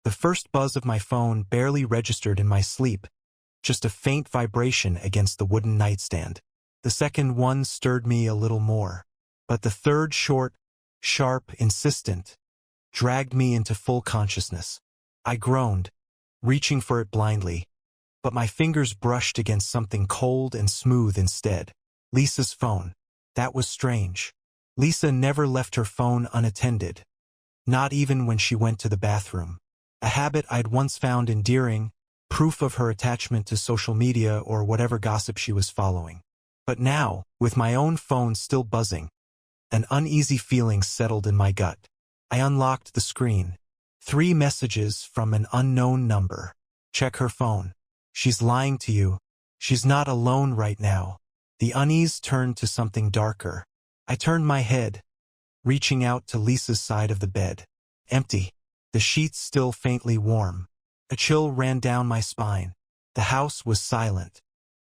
The first buzz of my phone barely registered in my sleep, just a faint vibration against the wooden nightstand. The second one stirred me a little more. But the third, short, sharp, insistent, dragged me into full consciousness. I groaned, reaching for it blindly, but my fingers brushed against something cold and smooth instead. Lisa's phone. That was strange. Lisa never left her phone unattended, not even when she went to the bathroom. A habit I'd once found endearing, proof of her attachment to social media or whatever gossip she was following. But now, with my own phone still buzzing, an uneasy feeling settled in my gut. I unlocked the screen. 3 messages from an unknown number. Check her phone. She's lying to you. She's not alone right now. The unease turned to something darker. I turned my head, reaching out to Lisa's side of the bed. Empty. The sheets still faintly warm. A chill ran down my spine. The house was silent.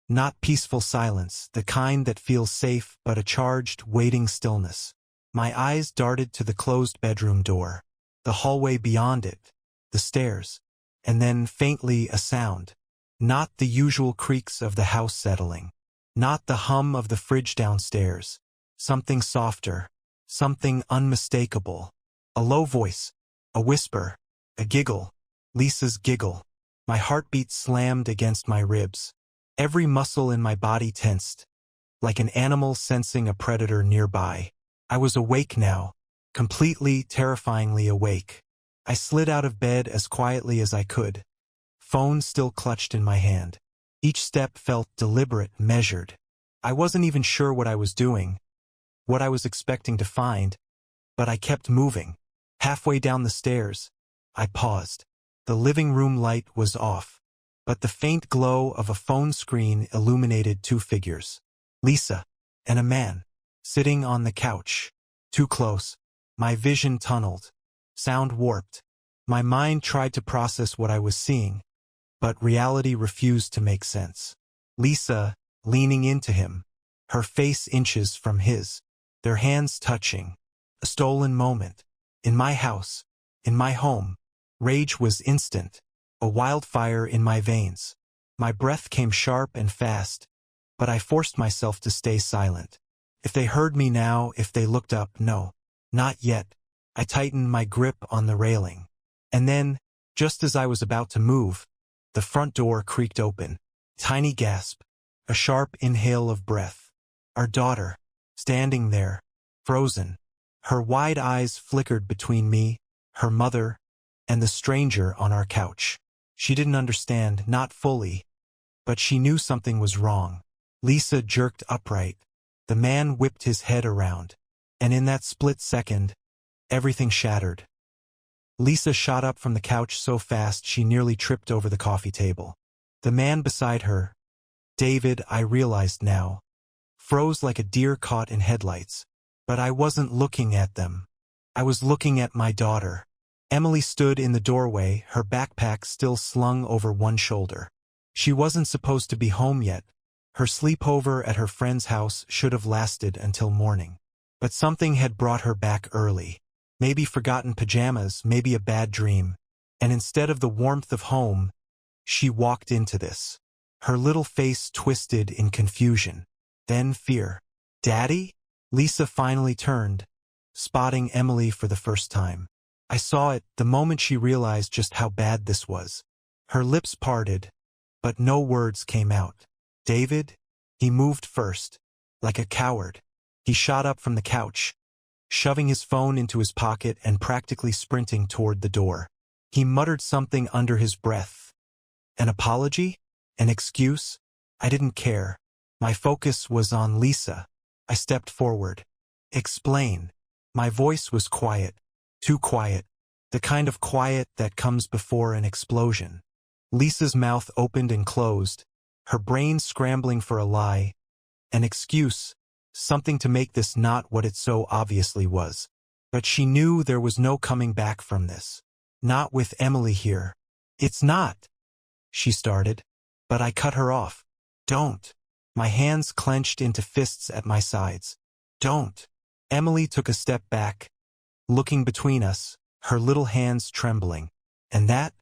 Not peaceful silence, the kind that feels safe but a charged, waiting stillness. My eyes darted to the closed bedroom door, the hallway beyond it, the stairs, and then faintly a sound. Not the usual creaks of the house settling. Not the hum of the fridge downstairs. Something softer, something unmistakable. A low voice, a whisper, a giggle. Lisa's giggle. My heartbeat slammed against my ribs. Every muscle in my body tensed, like an animal sensing a predator nearby. I was awake now, completely, terrifyingly awake. I slid out of bed as quietly as I could, phone still clutched in my hand. Each step felt deliberate, measured. I wasn't even sure what I was doing, what I was expecting to find, but I kept moving. Halfway down the stairs, I paused. The living room light was off, but the faint glow of a phone screen illuminated 2 figures. Lisa and a man, sitting on the couch. Too close. My vision tunneled. Sound warped. My mind tried to process what I was seeing, but reality refused to make sense. Lisa, leaning into him, her face inches from his, their hands touching. A stolen moment. In my house, in my home. Rage was instant, a wildfire in my veins. My breath came sharp and fast, but I forced myself to stay silent. If they heard me now, if they looked up, no, not yet. I tightened my grip on the railing. And then, just as I was about to move, the front door creaked open. Tiny gasp, a sharp inhale of breath. Our daughter, standing there, frozen. Her wide eyes flickered between me, her mother, and the stranger on our couch. She didn't understand, not fully, but she knew something was wrong. Lisa jerked upright. The man whipped his head around, and in that split second, everything shattered. Lisa shot up from the couch so fast she nearly tripped over the coffee table. The man beside her, David, I realized now, froze like a deer caught in headlights. But I wasn't looking at them. I was looking at my daughter. Emily stood in the doorway, her backpack still slung over one shoulder. She wasn't supposed to be home yet. Her sleepover at her friend's house should have lasted until morning. But something had brought her back early. Maybe forgotten pajamas, maybe a bad dream. And instead of the warmth of home, she walked into this. Her little face twisted in confusion. Then fear. Daddy? Lisa finally turned, spotting Emily for the first time. I saw it the moment she realized just how bad this was. Her lips parted, but no words came out. David? He moved first, like a coward. He shot up from the couch, shoving his phone into his pocket and practically sprinting toward the door. He muttered something under his breath. An apology? An excuse? I didn't care. My focus was on Lisa. I stepped forward. Explain. My voice was quiet. Too quiet. The kind of quiet that comes before an explosion. Lisa's mouth opened and closed, her brain scrambling for a lie, an excuse, something to make this not what it so obviously was. But she knew there was no coming back from this. Not with Emily here. It's not, she started, but I cut her off. Don't. My hands clenched into fists at my sides. Don't. Emily took a step back, looking between us, her little hands trembling. And that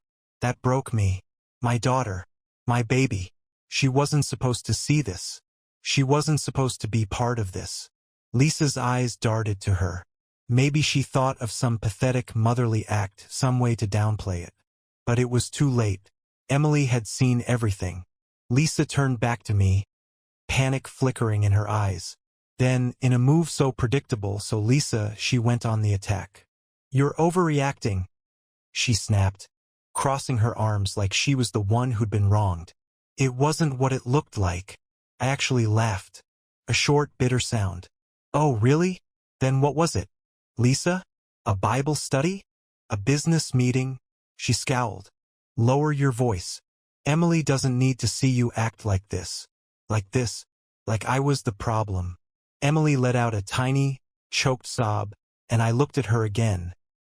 broke me. My daughter. My baby. She wasn't supposed to see this. She wasn't supposed to be part of this. Lisa's eyes darted to her. Maybe she thought of some pathetic motherly act, some way to downplay it. But it was too late. Emily had seen everything. Lisa turned back to me, panic flickering in her eyes. Then, in a move so predictable, she went on the attack. "You're overreacting," she snapped, crossing her arms like she was the one who'd been wronged. "It wasn't what it looked like." I actually laughed. A short, bitter sound. "Oh, really? Then what was it? Lisa? A Bible study? A business meeting?" She scowled. "Lower your voice. Emily doesn't need to see you act like this. Like this. Like I was the problem." Emily let out a tiny, choked sob, and I looked at her again.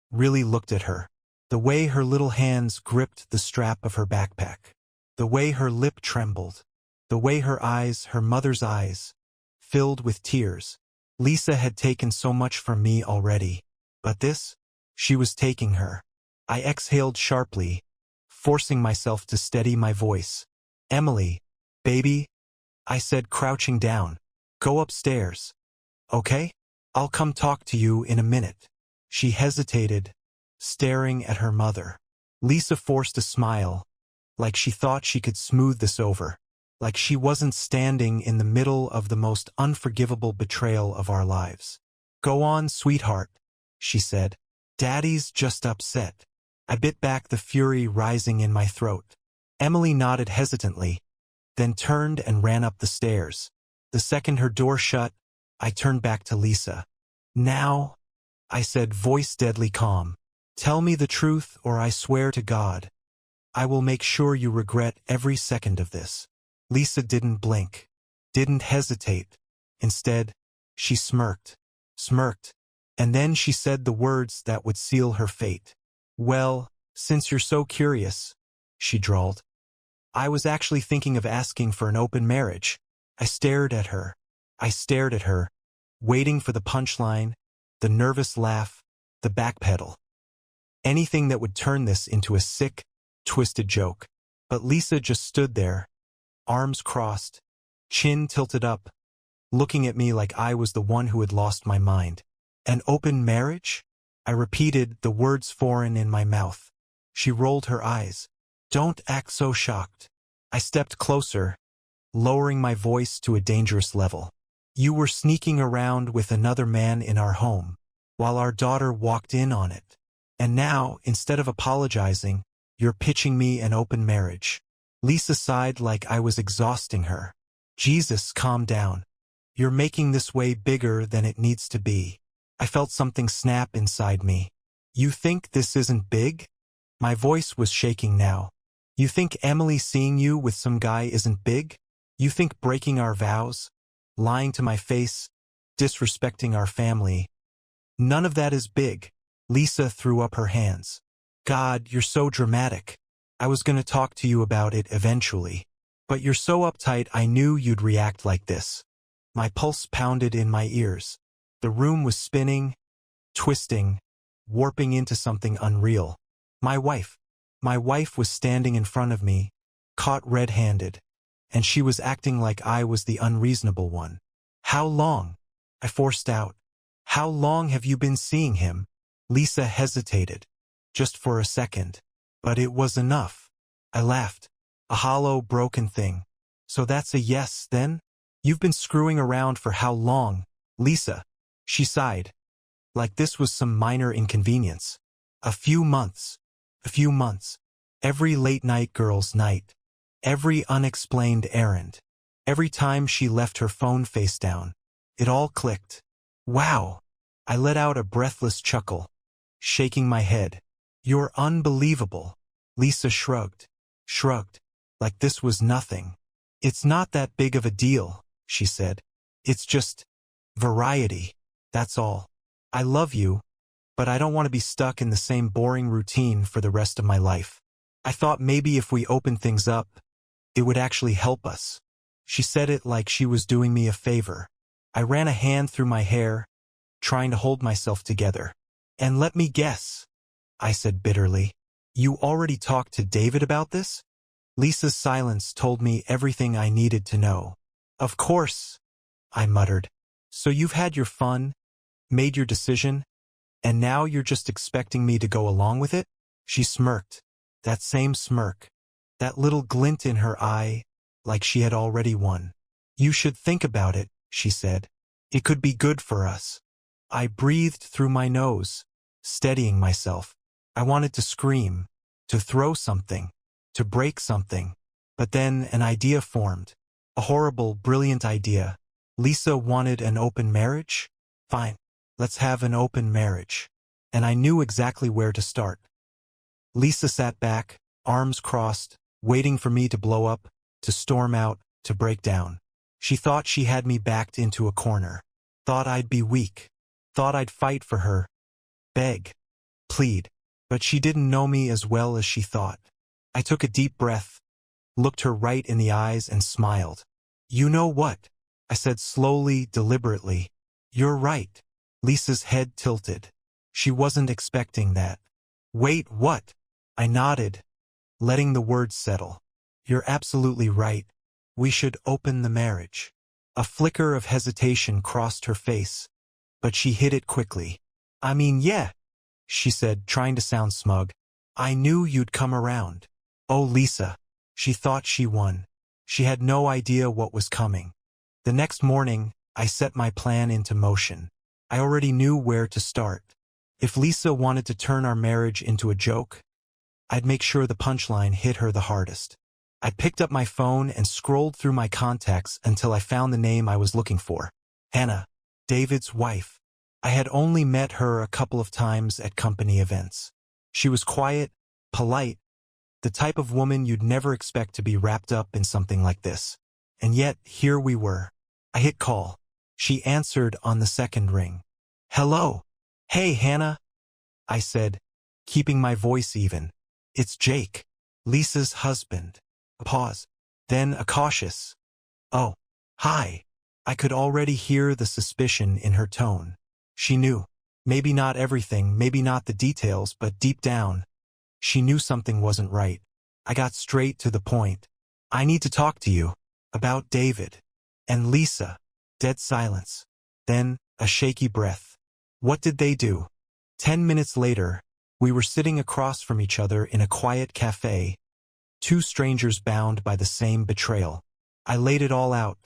Really looked at her. The way her little hands gripped the strap of her backpack. The way her lip trembled. The way her eyes, her mother's eyes, filled with tears. Lisa had taken so much from me already. But this? She was taking her. I exhaled sharply, forcing myself to steady my voice. "Emily, baby," I said, crouching down. "Go upstairs. Okay? I'll come talk to you in a minute." She hesitated, staring at her mother. Lisa forced a smile, like she thought she could smooth this over. Like she wasn't standing in the middle of the most unforgivable betrayal of our lives. "Go on, sweetheart," she said. "Daddy's just upset." I bit back the fury rising in my throat. Emily nodded hesitantly, then turned and ran up the stairs. The second her door shut, I turned back to Lisa. "Now," I said, voice deadly calm, "tell me the truth, or I swear to God, I will make sure you regret every second of this." Lisa didn't blink, didn't hesitate. Instead, she smirked, and then she said the words that would seal her fate. "Well, since you're so curious," she drawled, "I was actually thinking of asking for an open marriage." I stared at her, waiting for the punchline, the nervous laugh, the backpedal. Anything that would turn this into a sick, twisted joke. But Lisa just stood there, arms crossed, chin tilted up, looking at me like I was the one who had lost my mind. "An open marriage?" I repeated, the words foreign in my mouth. She rolled her eyes. "Don't act so shocked." I stepped closer, lowering my voice to a dangerous level. "You were sneaking around with another man in our home, while our daughter walked in on it. And now, instead of apologizing, you're pitching me an open marriage." Lisa sighed like I was exhausting her. "Jesus, calm down. You're making this way bigger than it needs to be." I felt something snap inside me. "You think this isn't big?" My voice was shaking now. "You think Emily seeing you with some guy isn't big? You think breaking our vows, lying to my face, disrespecting our family, none of that is big?" Lisa threw up her hands. "God, you're so dramatic. I was going to talk to you about it eventually. But you're so uptight, I knew you'd react like this." My pulse pounded in my ears. The room was spinning, twisting, warping into something unreal. My wife was standing in front of me, caught red-handed, and she was acting like I was the unreasonable one. "How long?" I forced out. "How long have you been seeing him?" Lisa hesitated, just for a second. But it was enough. I laughed. A hollow, broken thing. "So that's a yes, then? You've been screwing around for how long, Lisa?" She sighed, like this was some minor inconvenience. "A few months. Every late-night girls' night. Every unexplained errand. Every time she left her phone face down. It all clicked." "Wow!" I let out a breathless chuckle, shaking my head. "You're unbelievable." Lisa shrugged, like this was nothing. "It's not that big of a deal," she said. "It's just variety, that's all. I love you, but I don't want to be stuck in the same boring routine for the rest of my life. I thought maybe if we opened things up, it would actually help us." She said it like she was doing me a favor. I ran a hand through my hair, trying to hold myself together. "And let me guess," I said bitterly, You already talked to David about this? Lisa's silence told me everything I needed to know. Of course, I muttered. So you've had your fun, made your decision, and now you're just expecting me to go along with it? She smirked. That same smirk. That little glint in her eye, like she had already won. You should think about it, she said. It could be good for us. I breathed through my nose, steadying myself. I wanted to scream, to throw something, to break something. But then an idea formed. A horrible, brilliant idea. Lisa wanted an open marriage? Fine. Let's have an open marriage. And I knew exactly where to start. Lisa sat back, arms crossed, waiting for me to blow up, to storm out, to break down. She thought she had me backed into a corner. Thought I'd be weak. Thought I'd fight for her. Beg. Plead. But she didn't know me as well as she thought. I took a deep breath, looked her right in the eyes and smiled. You know what? I said slowly, deliberately. You're right. Lisa's head tilted. She wasn't expecting that. Wait, what? I nodded, letting the words settle. You're absolutely right. We should open the marriage. A flicker of hesitation crossed her face, but she hid it quickly. I mean, yeah, she said, trying to sound smug. I knew you'd come around. Oh, Lisa. She thought she won. She had no idea what was coming. The next morning, I set my plan into motion. I already knew where to start. If Lisa wanted to turn our marriage into a joke, I'd make sure the punchline hit her the hardest. I picked up my phone and scrolled through my contacts until I found the name I was looking for. Hannah, David's wife. I had only met her a couple of times at company events. She was quiet, polite, the type of woman you'd never expect to be wrapped up in something like this. And yet, here we were. I hit call. She answered on the second ring. Hello. Hey, Hannah, I said, keeping my voice even. It's Jake, Lisa's husband. A pause. Then a cautious. Oh, hi. I could already hear the suspicion in her tone. She knew. Maybe not everything, maybe not the details, but deep down, she knew something wasn't right. I got straight to the point. I need to talk to you. About David. And Lisa. Dead silence. Then, a shaky breath. What did they do? 10 minutes later, we were sitting across from each other in a quiet cafe, two strangers bound by the same betrayal. I laid it all out.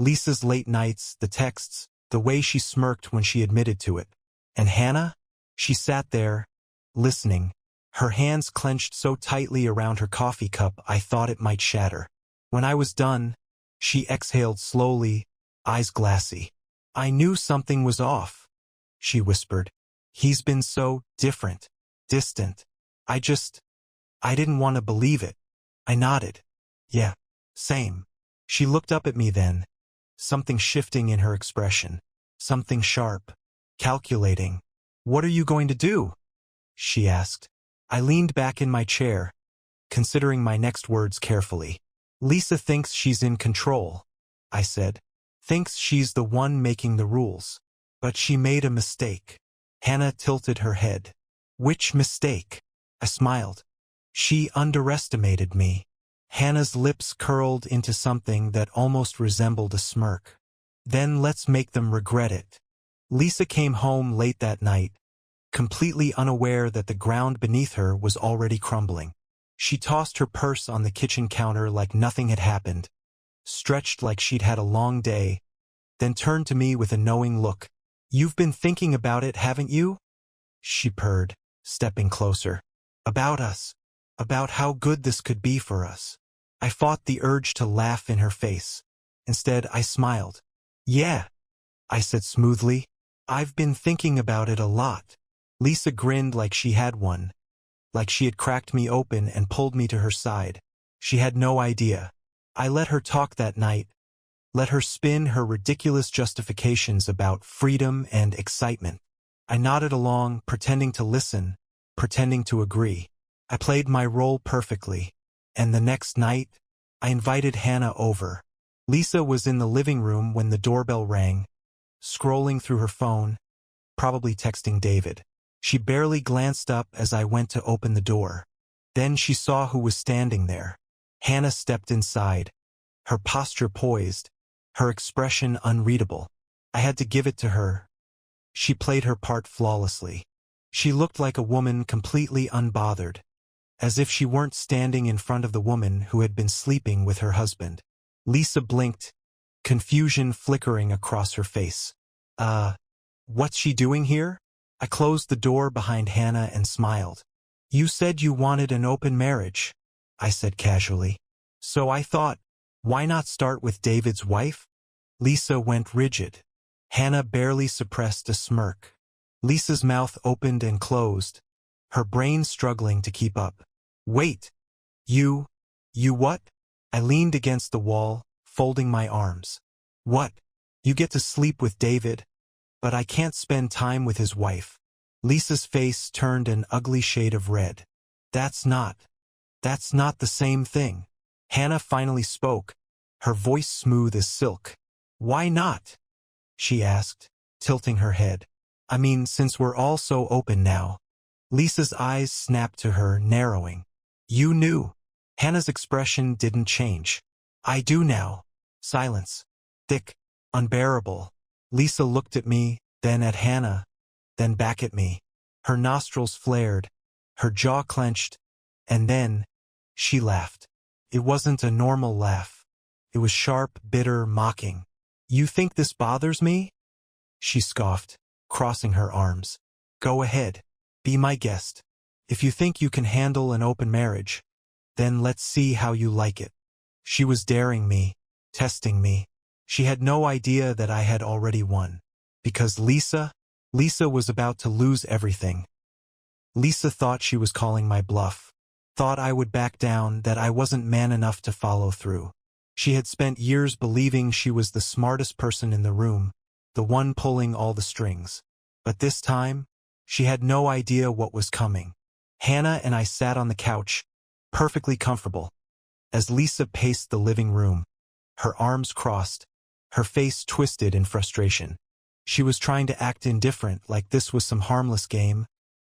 Lisa's late nights, the texts, the way she smirked when she admitted to it. And Hannah? She sat there, listening, her hands clenched so tightly around her coffee cup I thought it might shatter. When I was done, she exhaled slowly, eyes glassy. I knew something was off, she whispered. He's been so different, distant. I didn't want to believe it. I nodded. Yeah, same. She looked up at me then, something shifting in her expression, something sharp, calculating. What are you going to do? She asked. I leaned back in my chair, considering my next words carefully. Lisa thinks she's in control, I said. Thinks she's the one making the rules. But she made a mistake. Hannah tilted her head. Which mistake? I smiled. She underestimated me. Hannah's lips curled into something that almost resembled a smirk. Then let's make them regret it. Lisa came home late that night, completely unaware that the ground beneath her was already crumbling. She tossed her purse on the kitchen counter like nothing had happened, stretched like she'd had a long day, then turned to me with a knowing look. You've been thinking about it, haven't you? She purred, stepping closer. About us. About how good this could be for us. I fought the urge to laugh in her face. Instead, I smiled. Yeah, I said smoothly. I've been thinking about it a lot. Lisa grinned like she had won, like she had cracked me open and pulled me to her side. She had no idea. I let her talk that night, let her spin her ridiculous justifications about freedom and excitement. I nodded along, pretending to listen, pretending to agree. I played my role perfectly, and the next night, I invited Hannah over. Lisa was in the living room when the doorbell rang, scrolling through her phone, probably texting David. She barely glanced up as I went to open the door. Then she saw who was standing there. Hannah stepped inside, her posture poised, her expression unreadable. I had to give it to her. She played her part flawlessly. She looked like a woman completely unbothered, as if she weren't standing in front of the woman who had been sleeping with her husband. Lisa blinked, confusion flickering across her face. What's she doing here? I closed the door behind Hannah and smiled. You said you wanted an open marriage, I said casually. So I thought, why not start with David's wife? Lisa went rigid. Hannah barely suppressed a smirk. Lisa's mouth opened and closed, her brain struggling to keep up. Wait. You what? I leaned against the wall, folding my arms. What? You get to sleep with David, but I can't spend time with his wife. Lisa's face turned an ugly shade of red. That's not the same thing. Hannah finally spoke, her voice smooth as silk. Why not? She asked, tilting her head. I mean, since we're all so open now. Lisa's eyes snapped to her, narrowing. You knew. Hannah's expression didn't change. I do now. Silence. Thick. Unbearable. Lisa looked at me, then at Hannah, then back at me. Her nostrils flared, her jaw clenched, and then she laughed. It wasn't a normal laugh. It was sharp, bitter, mocking. You think this bothers me? She scoffed, crossing her arms. Go ahead. Be my guest. If you think you can handle an open marriage, then let's see how you like it. She was daring me, testing me. She had no idea that I had already won. Because Lisa was about to lose everything. Lisa thought she was calling my bluff. Thought I would back down, that I wasn't man enough to follow through. She had spent years believing she was the smartest person in the room, the one pulling all the strings. But this time, she had no idea what was coming. Hannah and I sat on the couch, perfectly comfortable, as Lisa paced the living room, her arms crossed, her face twisted in frustration. She was trying to act indifferent, like this was some harmless game,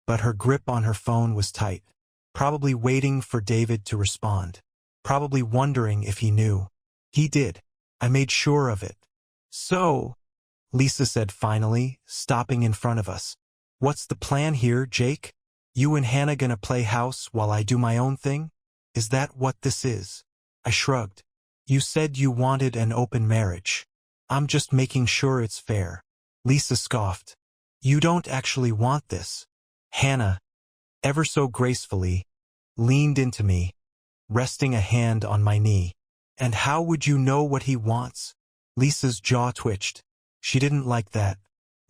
but her grip on her phone was tight, probably waiting for David to respond, probably wondering if he knew. He did. I made sure of it. So, Lisa said finally, stopping in front of us. What's the plan here, Jake? You and Hannah gonna play house while I do my own thing? Is that what this is? I shrugged. You said you wanted an open marriage. I'm just making sure it's fair. Lisa scoffed. You don't actually want this. Hannah, ever so gracefully, leaned into me, resting a hand on my knee. And how would you know what he wants? Lisa's jaw twitched. She didn't like that.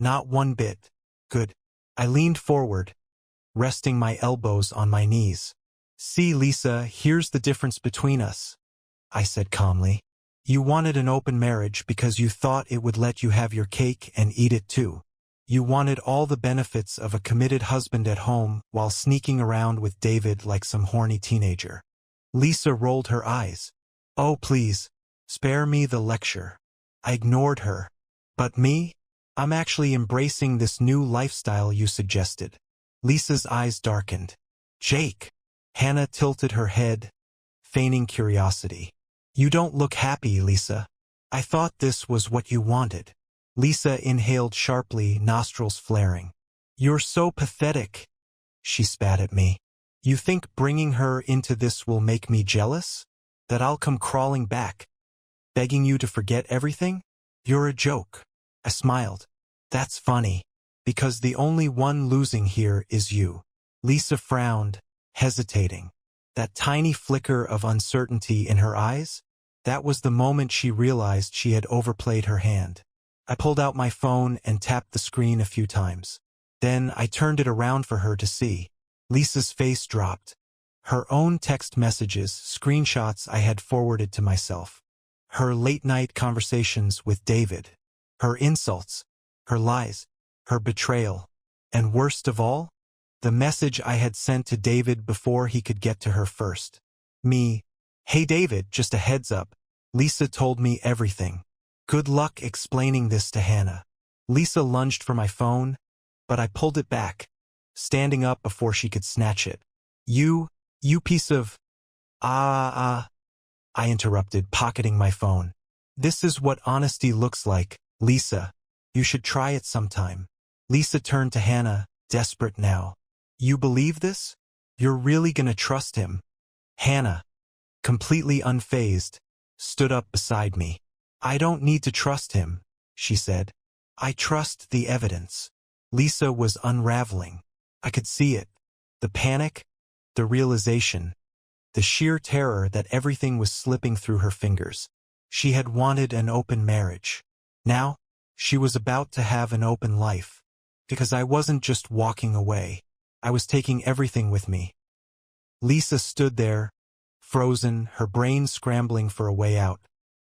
Not one bit. Good. I leaned forward, resting my elbows on my knees. See, Lisa, here's the difference between us, I said calmly. You wanted an open marriage because you thought it would let you have your cake and eat it too. You wanted all the benefits of a committed husband at home while sneaking around with David like some horny teenager. Lisa rolled her eyes. Oh, please, spare me the lecture. I ignored her. But me? I'm actually embracing this new lifestyle you suggested. Lisa's eyes darkened. Jake. Hannah tilted her head, feigning curiosity. You don't look happy, Lisa. I thought this was what you wanted. Lisa inhaled sharply, nostrils flaring. You're so pathetic, she spat at me. You think bringing her into this will make me jealous? That I'll come crawling back, begging you to forget everything? You're a joke. I smiled. That's funny, because the only one losing here is you. Lisa frowned, hesitating. That tiny flicker of uncertainty in her eyes? That was the moment she realized she had overplayed her hand. I pulled out my phone and tapped the screen a few times. Then I turned it around for her to see. Lisa's face dropped. Her own text messages, screenshots I had forwarded to myself. Her late-night conversations with David. Her insults. Her lies. Her betrayal. And worst of all, the message I had sent to David before he could get to her first. Me. Hey David, just a heads up. Lisa told me everything. Good luck explaining this to Hannah. Lisa lunged for my phone, but I pulled it back, standing up before she could snatch it. You piece of… I interrupted, pocketing my phone. This is what honesty looks like, Lisa. You should try it sometime. Lisa turned to Hannah, desperate now. You believe this? You're really gonna trust him? Hannah, completely unfazed, stood up beside me. I don't need to trust him, she said. I trust the evidence. Lisa was unraveling. I could see it. The panic, the realization, the sheer terror that everything was slipping through her fingers. She had wanted an open marriage. Now, she was about to have an open life. Because I wasn't just walking away. I was taking everything with me. Lisa stood there, frozen, her brain scrambling for a way out.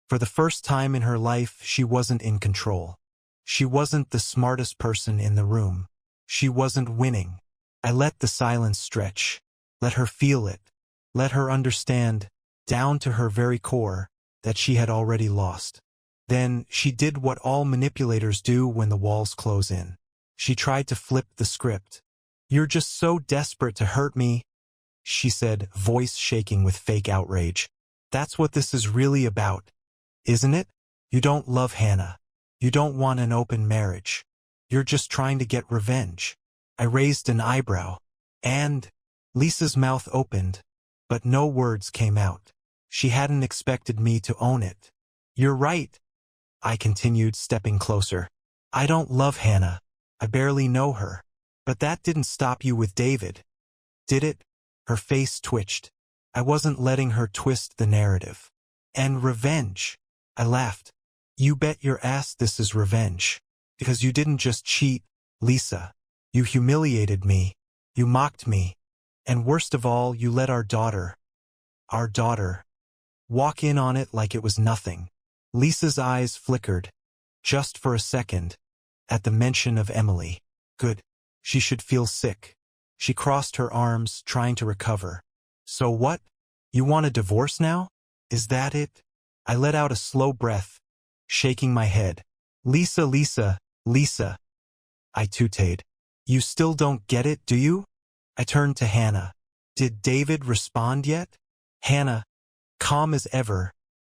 For the first time in her life, she wasn't in control. She wasn't the smartest person in the room. She wasn't winning. I let the silence stretch. Let her feel it. Let her understand, down to her very core, that she had already lost. Then she did what all manipulators do when the walls close in. She tried to flip the script. You're just so desperate to hurt me, she said, voice shaking with fake outrage. That's what this is really about, isn't it? You don't love Hannah. You don't want an open marriage. You're just trying to get revenge. I raised an eyebrow. And Lisa's mouth opened, but no words came out. She hadn't expected me to own it. You're right, I continued, stepping closer. I don't love Hannah. I barely know her. But that didn't stop you with David, did it? Her face twitched. I wasn't letting her twist the narrative. And revenge. I laughed. You bet your ass this is revenge. Because you didn't just cheat, Lisa. You humiliated me. You mocked me. And worst of all, you let our daughter, walk in on it like it was nothing. Lisa's eyes flickered, just for a second, at the mention of Emily. Good. She should feel sick. She crossed her arms, trying to recover. So what? You want a divorce now? Is that it? I let out a slow breath, shaking my head. Lisa, I tooted. You still don't get it, do you? I turned to Hannah. Did David respond yet? Hannah, calm as ever,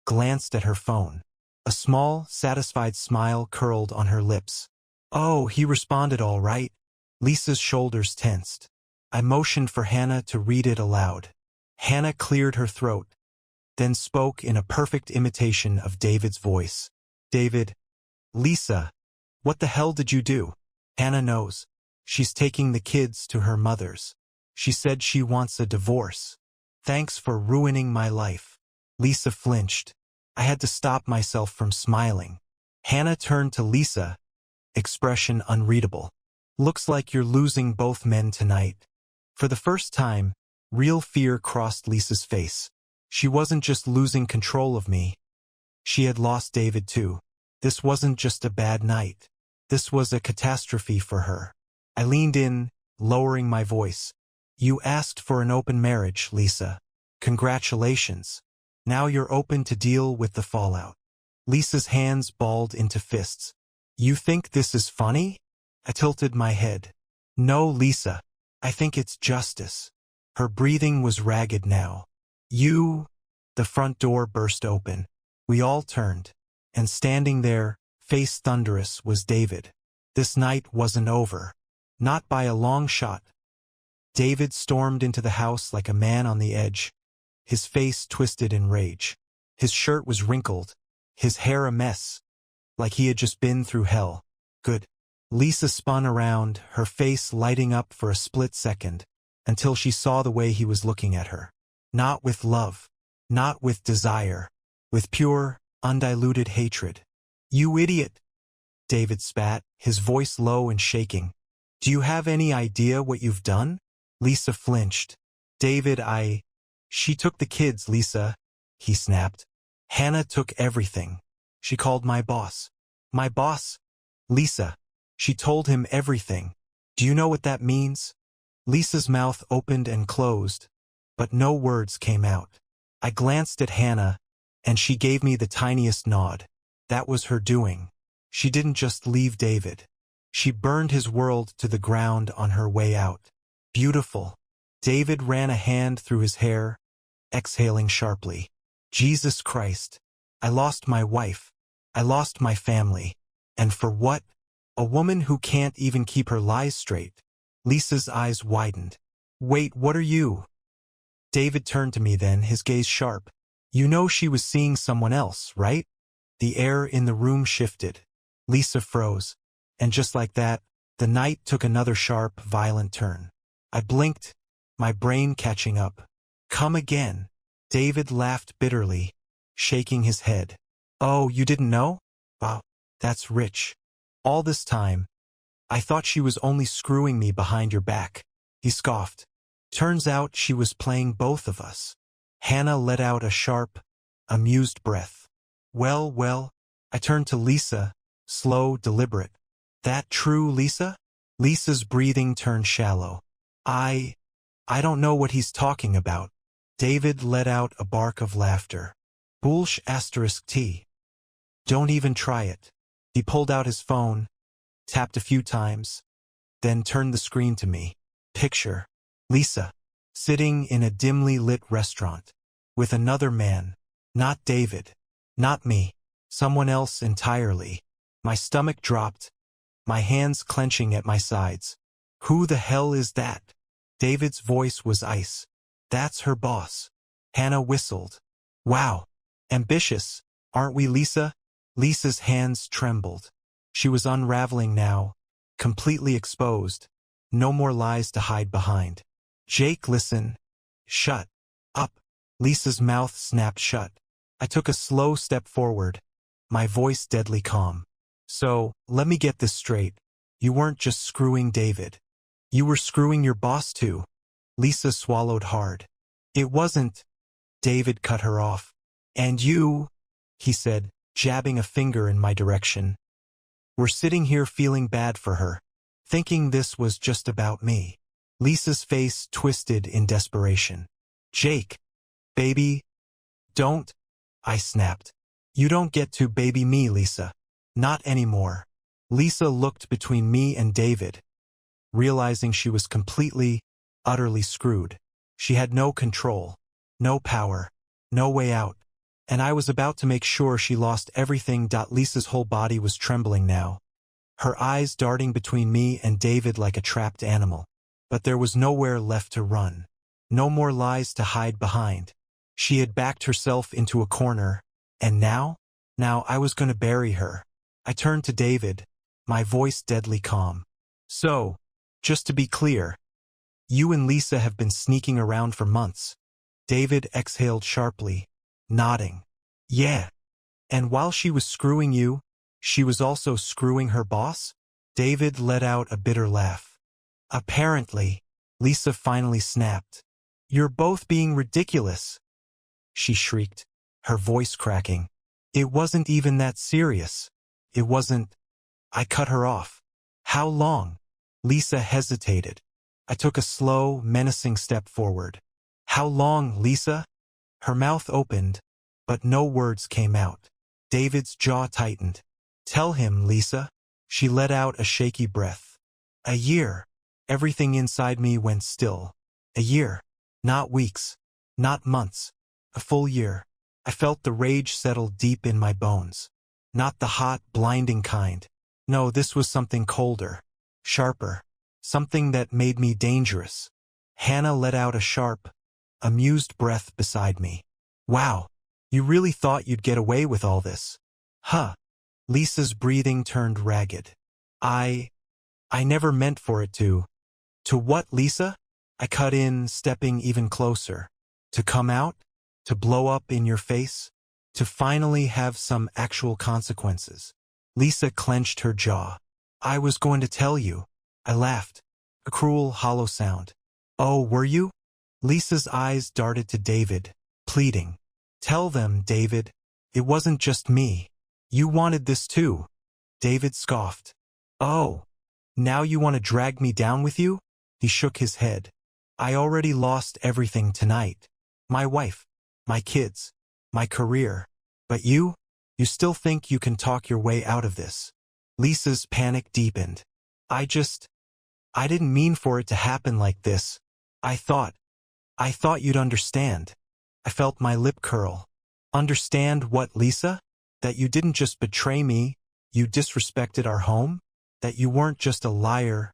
glanced at her phone. A small, satisfied smile curled on her lips. Oh, he responded all right. Lisa's shoulders tensed. I motioned for Hannah to read it aloud. Hannah cleared her throat, then spoke in a perfect imitation of David's voice. David, Lisa, what the hell did you do? Hannah knows. She's taking the kids to her mother's. She said she wants a divorce. Thanks for ruining my life. Lisa flinched. I had to stop myself from smiling. Hannah turned to Lisa, expression unreadable. Looks like you're losing both men tonight. For the first time, real fear crossed Lisa's face. She wasn't just losing control of me. She had lost David too. This wasn't just a bad night. This was a catastrophe for her. I leaned in, lowering my voice. You asked for an open marriage, Lisa. Congratulations. Now you're open to deal with the fallout. Lisa's hands balled into fists. You think this is funny? I tilted my head. No, Lisa. I think it's justice. Her breathing was ragged now. You… The front door burst open. We all turned. And standing there, face thunderous, was David. This night wasn't over. Not by a long shot. David stormed into the house like a man on the edge, his face twisted in rage. His shirt was wrinkled, his hair a mess, like he had just been through hell. Good. Lisa spun around, her face lighting up for a split second, until she saw the way he was looking at her. Not with love, not with desire, with pure, undiluted hatred. You idiot! David spat, his voice low and shaking. Do you have any idea what you've done? Lisa flinched. David, She took the kids, Lisa, he snapped. Hannah took everything. She called my boss. My boss? Lisa. She told him everything. Do you know what that means? Lisa's mouth opened and closed, but no words came out. I glanced at Hannah, and she gave me the tiniest nod. That was her doing. She didn't just leave David. She burned his world to the ground on her way out. Beautiful. David ran a hand through his hair, exhaling sharply. Jesus Christ. I lost my wife. I lost my family. And for what? A woman who can't even keep her lies straight. Lisa's eyes widened. Wait, what are you? David turned to me then, his gaze sharp. You know she was seeing someone else, right? The air in the room shifted. Lisa froze. And just like that, the night took another sharp, violent turn. I blinked, my brain catching up. Come again. David laughed bitterly, shaking his head. Oh, you didn't know? Wow, that's rich. All this time, I thought she was only screwing me behind your back. He scoffed. Turns out she was playing both of us. Hannah let out a sharp, amused breath. Well, I turned to Lisa, slow, deliberate. That true, Lisa? Lisa's breathing turned shallow. I don't know what he's talking about. David let out a bark of laughter. Bullsh *T. Don't even try it. He pulled out his phone, tapped a few times, then turned the screen to me. Picture. Lisa, sitting in a dimly lit restaurant, with another man. Not David. Not me. Someone else entirely. My stomach dropped, my hands clenching at my sides. Who the hell is that? David's voice was ice. That's her boss. Hannah whistled. Wow. Ambitious, aren't we, Lisa? Lisa's hands trembled. She was unraveling now, completely exposed. No more lies to hide behind. Jake, listen. Shut up. Lisa's mouth snapped shut. I took a slow step forward, my voice deadly calm. So, let me get this straight. You weren't just screwing David. You were screwing your boss too. Lisa swallowed hard. It wasn't. David cut her off. And you, he said, jabbing a finger in my direction. We're sitting here feeling bad for her, thinking this was just about me. Lisa's face twisted in desperation. Jake, baby, don't, I snapped. You don't get to baby me, Lisa. Not anymore. Lisa looked between me and David, realizing she was completely, utterly screwed. She had no control, no power, no way out. And I was about to make sure she lost everything. Lisa's whole body was trembling now, her eyes darting between me and David like a trapped animal. But there was nowhere left to run. No more lies to hide behind. She had backed herself into a corner, and now I was going to bury her. I turned to David, my voice deadly calm. So, just to be clear, you and Lisa have been sneaking around for months. David exhaled sharply, nodding. Yeah. And while she was screwing you, she was also screwing her boss? David let out a bitter laugh. Apparently, Lisa finally snapped. You're both being ridiculous, she shrieked, her voice cracking. It wasn't even that serious. It wasn't. I cut her off. How long? Lisa hesitated. I took a slow, menacing step forward. How long, Lisa? Her mouth opened, but no words came out. David's jaw tightened. Tell him, Lisa. She let out a shaky breath. A year. Everything inside me went still. A year. Not weeks. Not months. A full year. I felt the rage settle deep in my bones. Not the hot, blinding kind. No, this was something colder, sharper, something that made me dangerous. Hannah let out a sharp, amused breath beside me. Wow, you really thought you'd get away with all this? Huh. Lisa's breathing turned ragged. I never meant for it to. To what, Lisa? I cut in, stepping even closer. To come out? To blow up in your face? To finally have some actual consequences? Lisa clenched her jaw. I was going to tell you. I laughed. A cruel, hollow sound. Oh, were you? Lisa's eyes darted to David, pleading. Tell them, David. It wasn't just me. You wanted this too. David scoffed. Oh, now you want to drag me down with you? He shook his head. I already lost everything tonight. My wife, my kids, my career. But you still think you can talk your way out of this. Lisa's panic deepened. I didn't mean for it to happen like this. I thought you'd understand. I felt my lip curl. Understand what, Lisa? That you didn't just betray me, you disrespected our home? That you weren't just a liar,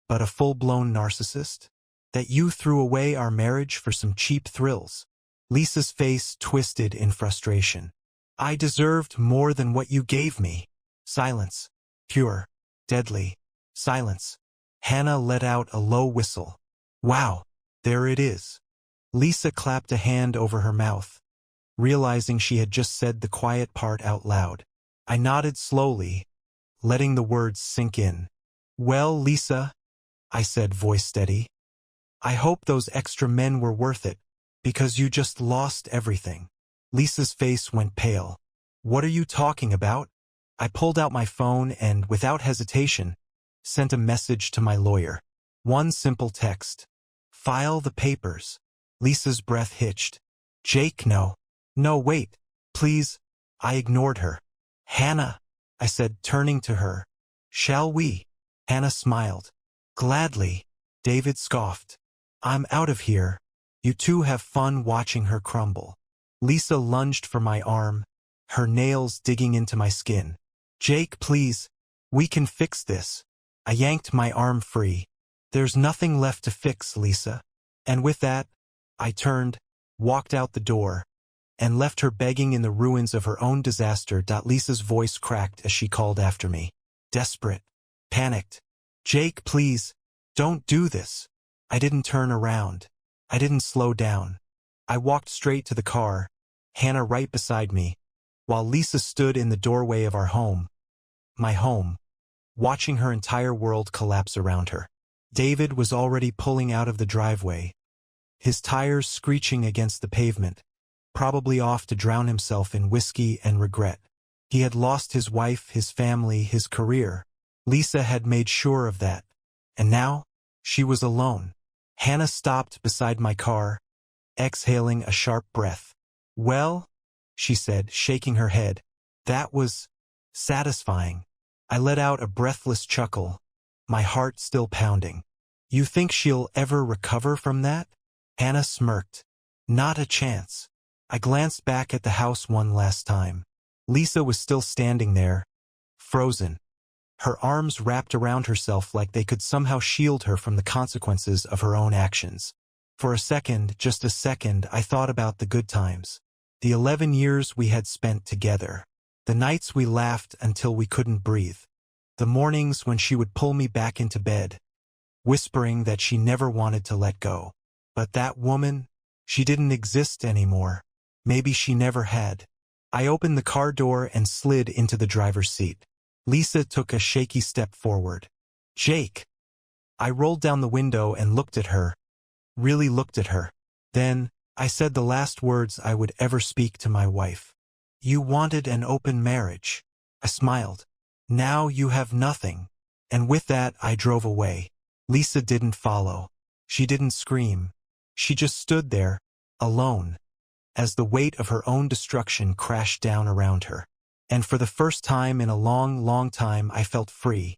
but a full-blown narcissist? That you threw away our marriage for some cheap thrills? Lisa's face twisted in frustration. I deserved more than what you gave me. Silence. Pure, deadly silence. Hannah let out a low whistle. Wow, there it is. Lisa clapped a hand over her mouth, realizing she had just said the quiet part out loud. I nodded slowly, letting the words sink in. Well, Lisa, I said, voice steady, I hope those extra men were worth it, because you just lost everything. Lisa's face went pale. What are you talking about? I pulled out my phone and, without hesitation, sent a message to my lawyer. One simple text. File the papers. Lisa's breath hitched. Jake, no. No, wait. Please. I ignored her. Hannah, I said, turning to her. Shall we? Hannah smiled. Gladly. David scoffed. I'm out of here. You two have fun watching her crumble. Lisa lunged for my arm, her nails digging into my skin. Jake, please. We can fix this. I yanked my arm free. There's nothing left to fix, Lisa. And with that, I turned, walked out the door, and left her begging in the ruins of her own disaster. Lisa's voice cracked as she called after me. Desperate. Panicked. Jake, please. Don't do this. I didn't turn around. I didn't slow down. I walked straight to the car, Hannah right beside me, while Lisa stood in the doorway of our home. My home. Watching her entire world collapse around her. David was already pulling out of the driveway, his tires screeching against the pavement, probably off to drown himself in whiskey and regret. He had lost his wife, his family, his career. Lisa had made sure of that. And now, she was alone. Hannah stopped beside my car, exhaling a sharp breath. Well, she said, shaking her head, that was satisfying. I let out a breathless chuckle, my heart still pounding. You think she'll ever recover from that? Hannah smirked. Not a chance. I glanced back at the house one last time. Lisa was still standing there, frozen, her arms wrapped around herself like they could somehow shield her from the consequences of her own actions. For a second, just a second, I thought about the good times. The 11 years we had spent together. The nights we laughed until we couldn't breathe. The mornings when she would pull me back into bed, whispering that she never wanted to let go. But that woman, she didn't exist anymore. Maybe she never had. I opened the car door and slid into the driver's seat. Lisa took a shaky step forward. Jake. I rolled down the window and looked at her. Really looked at her. Then, I said the last words I would ever speak to my wife. You wanted an open marriage. I smiled. Now you have nothing. And with that, I drove away. Lisa didn't follow. She didn't scream. She just stood there, alone, as the weight of her own destruction crashed down around her. And for the first time in a long, long time, I felt free.